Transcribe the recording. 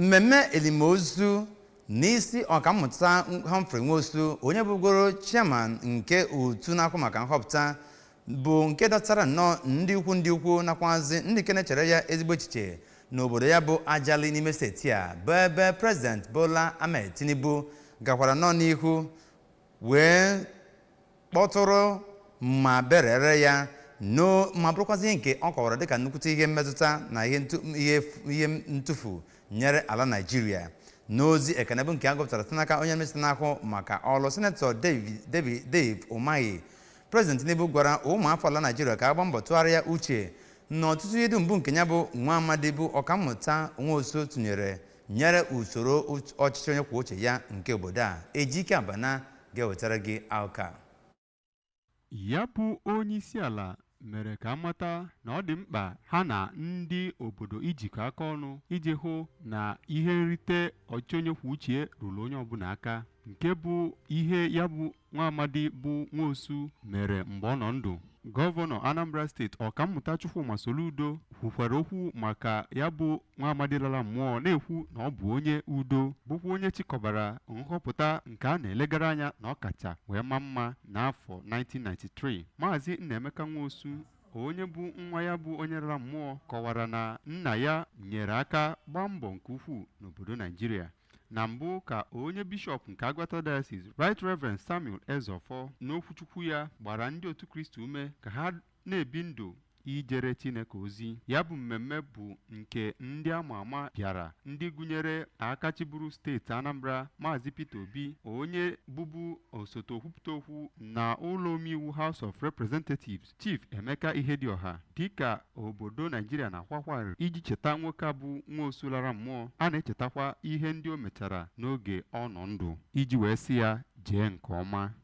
mmemme elimozu n'isi ọkammụta Humphrey Nwosu onye bụgoro chairman nke otu na-akwụ maka nhọpụta bụ nke dọtara nnọọ ndị ukwu nakwazi ndị kene chere ya ezigbo echiche n'obodo ya bụ Ajali n'ime steeti a bụ ebe President Bola Ahmed Tinubu gakwara nọ n'ihu wee kpọtụrụ ma berere ya ma bụrụkwazi nke ọ kọwara dịka nnukwute ihe mmetụta na ihe ntụfu nyere ala Nigeria. N'ozi ekene bụ nke a gụpụtara site n'aka onye minista na-ahụ maka ọrụ Senetọ Dave Umahi, President Tinubu gwara ụmụafọ ala Nigeria ka agba mbọ tụgharịa uche n'ọtụtụ ihe dum bụ nke ya bụ nwa amadi bụ ọkammụta Nwosu tụnyere nyere usoro ọchịchị onye kwuo uche ya nke obodo a. Ejike Abana ga-ewetara gị akụkọ. Ya bụ onye isi ala mere ka amata na ọ dị mkpa ha na ndị obodo ijikọ aka ọnụ iji hụ na ihe nrite ọchịchị onye kwuo uche ruru onye ọbụla aka, nke bụ ihe ya bụ nwa amadi bụ Nwosu mere mgbe ọ nọ ndụ. Gọvanọ Anambra steeti ọkammụta Chukwuma Soludo kwukwara okwu maka ya bụ nwa amadi lara mmụọ, na-ekwu na ọ bụ onye udo, bụkwa onye chịkọbara nhọpụta nke a na-elegara anya na ọkacha wee maa mma n'afọ 1993. Maazị Nnaemeka Nwosu, onye bụ nwa ya bụ onye lara mmụọ, kọwara na nna ya nyere aka gbaa mbọ nke ukwuu n'obodo Nigeria. Na mbụ ka onye bishọp nke Agwata Diocese Right Reverend Samuel Ezofo n'okwuchukwu ya gbara ndị otu Kristi ume ka ha na-ebi ndụ ijere Chineke ozi. Ya bụ mmemme bụ nke ndị ama ama bịara, ndị gụnyere aka chịburu steeti Anambra Maazị Peter Obi, onye bụbu osote okwupụta okwu na ụlọ omeiwu House of Representatives Chief Emeka Ihedioha, dịka obodo Nigeria na-akwakwarị iji cheta nwoke a bụ Nwosu lara mmụọ. A na-echetakwa ihe ndị o mechara n'oge ọ nọ ndụ iji wee sị ya jee nke ọma.